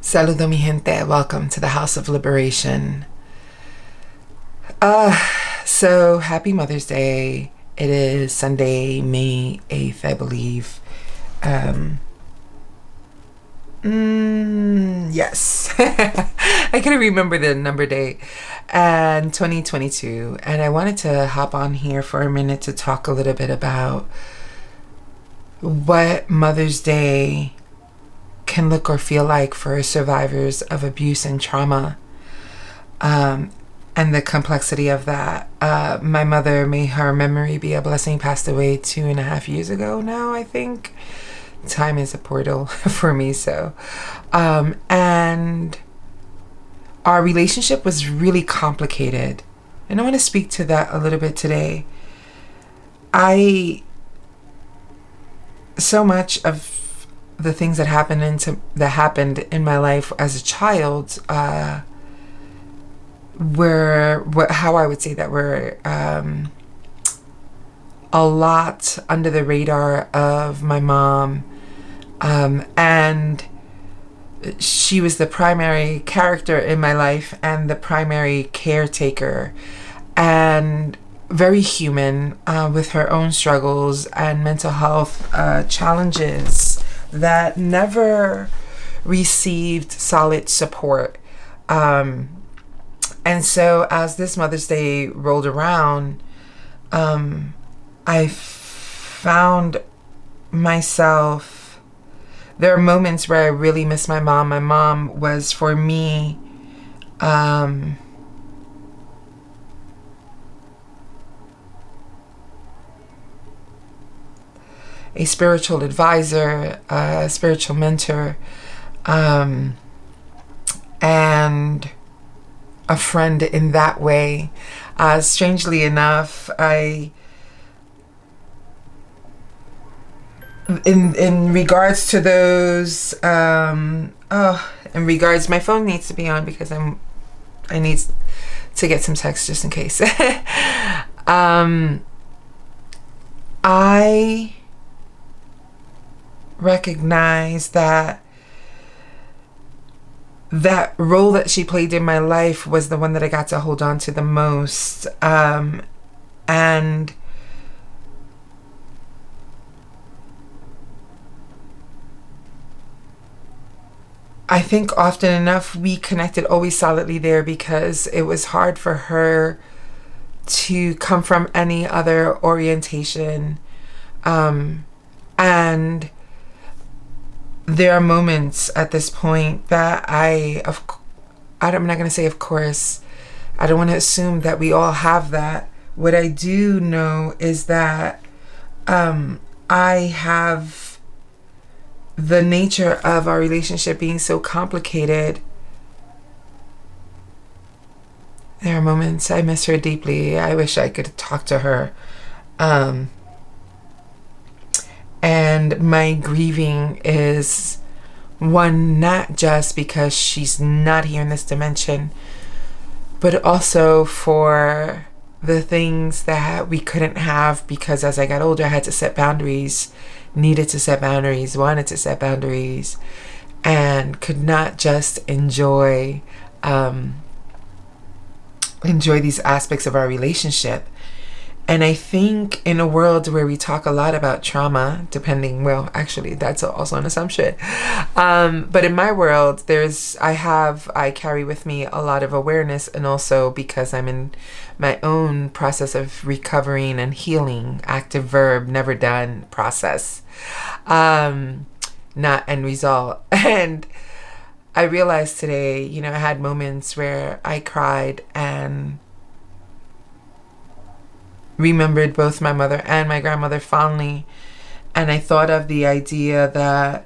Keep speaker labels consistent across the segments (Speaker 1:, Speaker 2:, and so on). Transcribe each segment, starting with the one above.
Speaker 1: Saludo mi gente, welcome to the House of Liberation. Uh, so happy Mother's Day. It is Sunday, May 8th, I believe. Yes. I couldn't remember the number date. And 2022. And I wanted to hop on here for a minute to talk a little bit about what Mother's Day can look or feel like for survivors of abuse and trauma, and the complexity of that. My mother, may her memory be a blessing, passed away 2.5 years ago now, I think. Time is a portal for me, so. And our relationship was really complicated. And I want to speak to that a little bit today. So much of the things that happened in my life as a child were how I would say that were a lot under the radar of my mom, and she was the primary character in my life and the primary caretaker, and very human, with her own struggles and mental health challenges that never received solid support. And so as this Mother's Day rolled around, I found myself, there are moments where I really miss my mom. My mom was, for me, a spiritual advisor, a spiritual mentor, and a friend in that way. Strangely enough, in regards to those, in regards, my phone needs to be on because I need to get some text just in case. I recognize that role that she played in my life was the one that I got to hold on to the most. And I think often enough we connected always solidly there because it was hard for her to come from any other orientation. And there are moments at this point that I'm not going to say, of course, I don't want to assume that we all have that. What I do know is that I have the nature of our relationship being so complicated. There are moments I miss her deeply. I wish I could talk to her. And my grieving is one, not just because she's not here in this dimension, but also for the things that we couldn't have because as I got older, I had to set boundaries, needed to set boundaries, wanted to set boundaries, and could not just enjoy these aspects of our relationship. And I think in a world where we talk a lot about trauma, actually that's also an assumption. But in my world, I carry with me a lot of awareness, and also because I'm in my own process of recovering and healing, active verb, never done process, not end result. And I realized today, I had moments where I cried and remembered both my mother and my grandmother fondly. And I thought of the idea that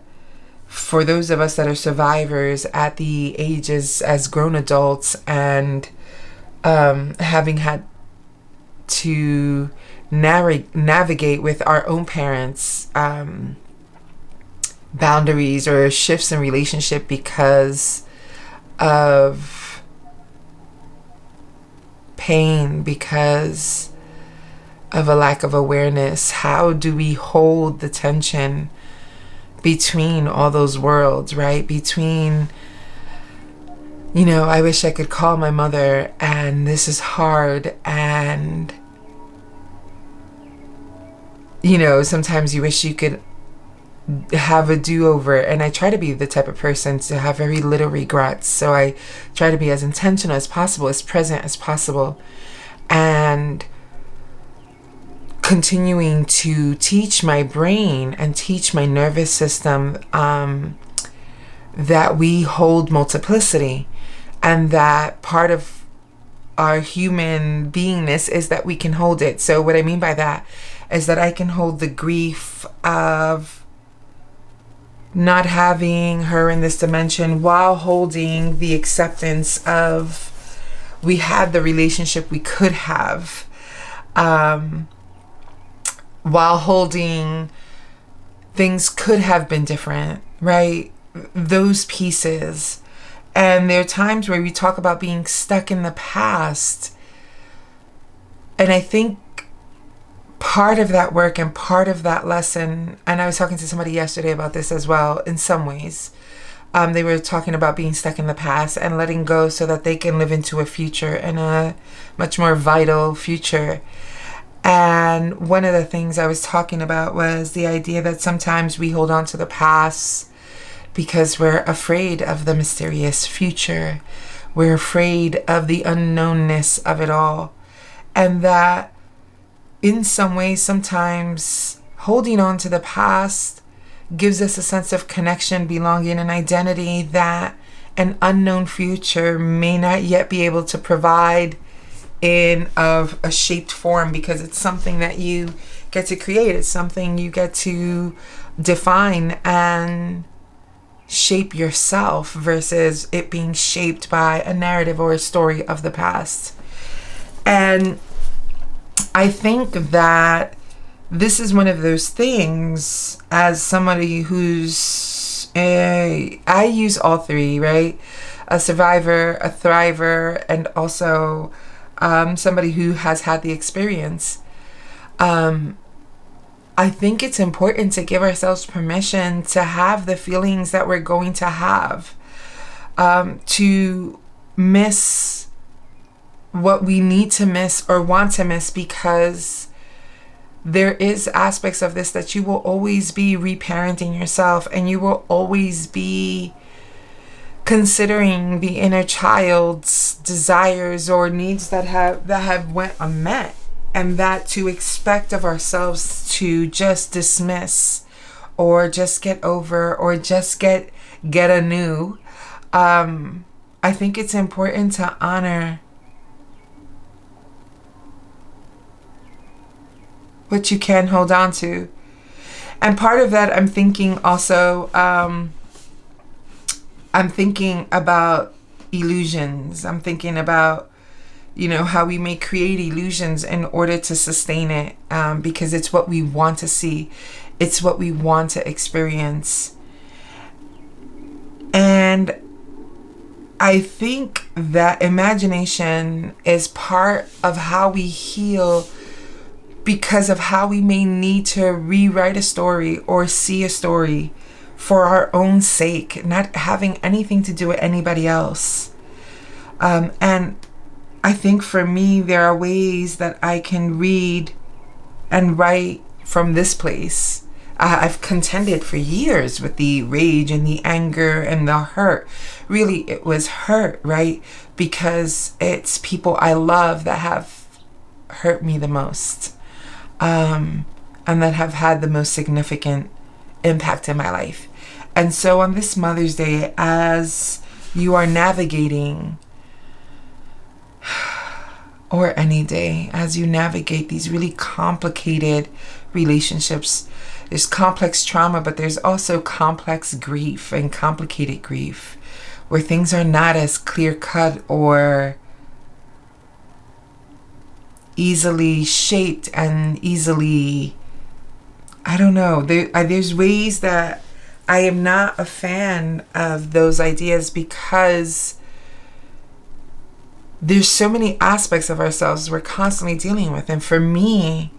Speaker 1: for those of us that are survivors at the ages as grown adults and having had to navigate with our own parents boundaries or shifts in relationship because of pain, because of a lack of awareness. How do we hold the tension between all those worlds, right? Between I wish I could call my mother, and this is hard, and sometimes you wish you could have a do-over, and I try to be the type of person to have very little regrets, so I try to be as intentional as possible, as present as possible, and continuing to teach my brain and teach my nervous system that we hold multiplicity, and that part of our human beingness is that we can hold it. So what I mean by that is that I can hold the grief of not having her in this dimension while holding the acceptance of we had the relationship we could have, while holding things could have been different, right? Those pieces. And there are times where we talk about being stuck in the past, and I think part of that work and part of that lesson, and I was talking to somebody yesterday about this as well, in some ways, they were talking about being stuck in the past and letting go so that they can live into a future, and a much more vital future. And one of the things I was talking about was the idea that sometimes we hold on to the past because we're afraid of the mysterious future. We're afraid of the unknownness of it all. And that in some ways, sometimes holding on to the past gives us a sense of connection, belonging, and identity that an unknown future may not yet be able to provide in of a shaped form, because it's something that you get to create. It's something you get to define and shape yourself, versus it being shaped by a narrative or a story of the past. And I think that this is one of those things, as somebody who's I use all three, right? A survivor, a thriver, and also somebody who has had the experience. I think it's important to give ourselves permission to have the feelings that we're going to have, to miss what we need to miss or want to miss, because there is aspects of this that you will always be reparenting yourself, and you will always be considering the inner child's desires or needs that have went unmet, and that to expect of ourselves to just dismiss or just get over or just get anew. I think it's important to honor what you can hold on to. And part of that, I'm thinking also, I'm thinking about illusions. I'm thinking about, how we may create illusions in order to sustain it, because it's what we want to see. It's what we want to experience. And I think that imagination is part of how we heal, because of how we may need to rewrite a story or see a story for our own sake, not having anything to do with anybody else. And I think for me, there are ways that I can read and write from this place. I've contended for years with the rage and the anger and the hurt. Really, it was hurt, right? Because it's people I love that have hurt me the most. And that have had the most significant impact in my life. And so on this Mother's Day, as you are navigating, or any day, as you navigate these really complicated relationships, there's complex trauma, but there's also complex grief and complicated grief, where things are not as clear-cut or easily shaped and easily, I don't know. There's ways that I am not a fan of those ideas, because there's so many aspects of ourselves we're constantly dealing with. And for me,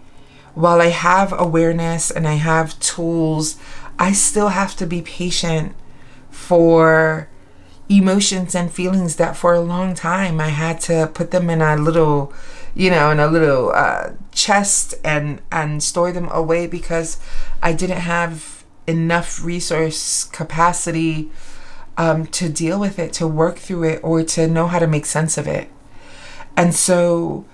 Speaker 1: while I have awareness and I have tools, I still have to be patient for, emotions and feelings that for a long time I had to put them in a little, chest and store them away because I didn't have enough resource capacity to deal with it, to work through it, or to know how to make sense of it. And so,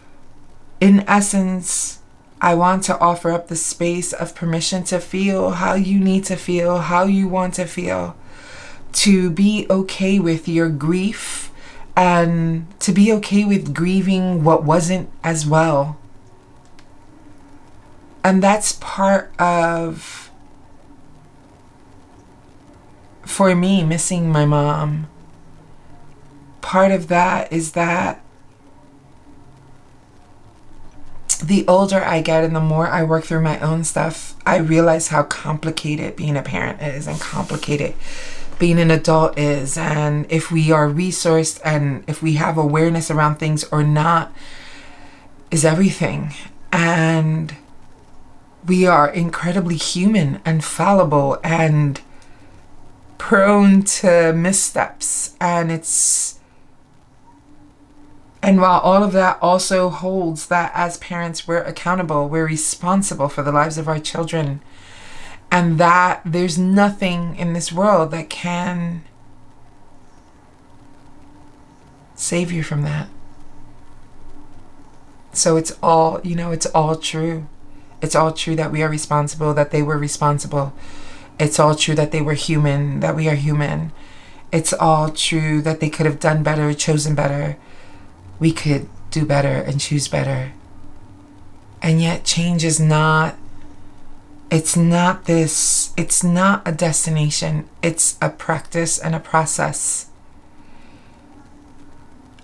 Speaker 1: in essence, I want to offer up the space of permission to feel how you need to feel, how you want to feel, to be okay with your grief, and to be okay with grieving what wasn't as well. And that's part of, for me, missing my mom. Part of that is that the older I get and the more I work through my own stuff, I realize how complicated being a parent is and complicated being an adult is, and if we are resourced and if we have awareness around things or not is everything. And we are incredibly human and fallible and prone to missteps, and while all of that also holds that as parents we're accountable, we're responsible for the lives of our children, and that there's nothing in this world that can save you from that. So it's all, it's all true. It's all true that we are responsible, that they were responsible. It's all true that they were human, that we are human. It's all true that they could have done better, chosen better. We could do better and choose better. And yet change is not, it's not a destination. It's a practice and a process.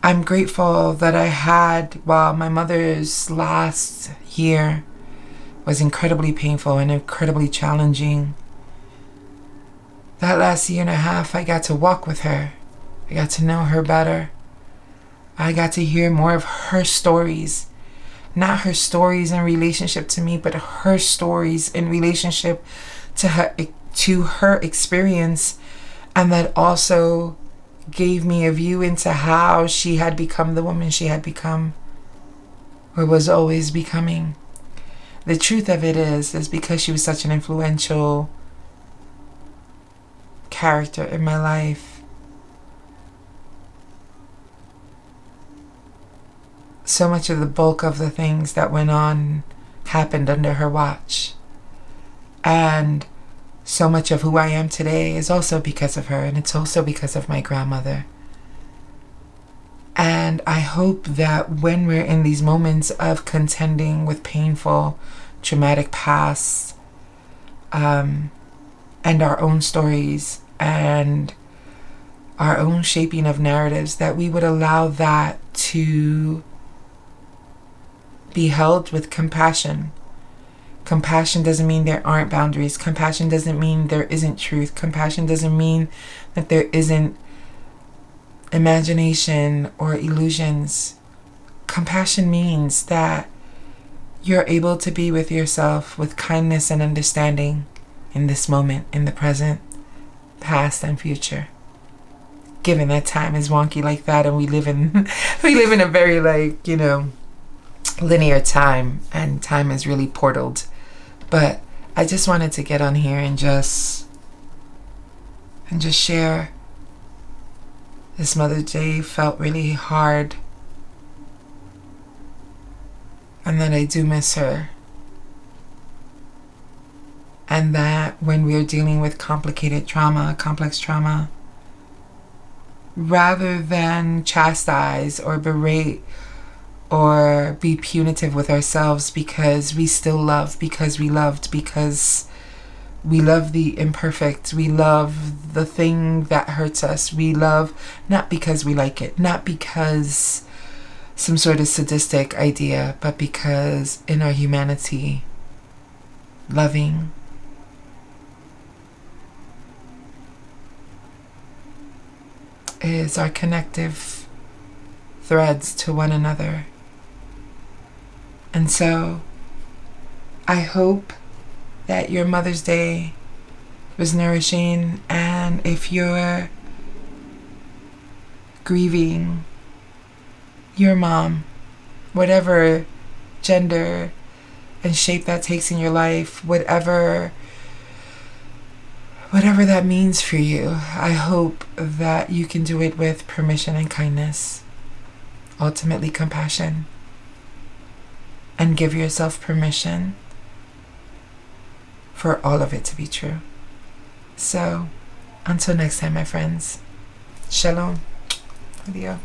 Speaker 1: I'm grateful that I had, while my mother's last year was incredibly painful and incredibly challenging, that last year and a half I got to walk with her. I got to know her better. I got to hear more of her stories. Not her stories in relationship to me, but her stories in relationship to her experience. And that also gave me a view into how she had become the woman she had become, or was always becoming. The truth of it is because she was such an influential character in my life, so much of the bulk of the things that went on happened under her watch. And so much of who I am today is also because of her, and it's also because of my grandmother. And I hope that when we're in these moments of contending with painful, traumatic pasts, and our own stories and our own shaping of narratives, that we would allow that to be held with compassion. Compassion doesn't mean there aren't boundaries. Compassion doesn't mean there isn't truth. Compassion doesn't mean that there isn't imagination or illusions. Compassion means that you're able to be with yourself with kindness and understanding in this moment, in the present, past, and future. Given that time is wonky like that, and we live in a very linear time, and time is really portaled. But I just wanted to get on here and just share. This Mother's Day felt really hard, and that I do miss her, and that when we're dealing with complicated trauma, complex trauma, rather than chastise or berate or be punitive with ourselves because we still love, because we loved, because we love the imperfect, we love the thing that hurts us, we love not because we like it, not because some sort of sadistic idea, but because in our humanity, loving is our connective threads to one another. And so I hope that your Mother's Day was nourishing, and if you're grieving your mom, whatever gender and shape that takes in your life, whatever that means for you. I hope that you can do it with permission and kindness, ultimately compassion, and give yourself permission for all of it to be true. So, until next time, my friends. Shalom. Adieu.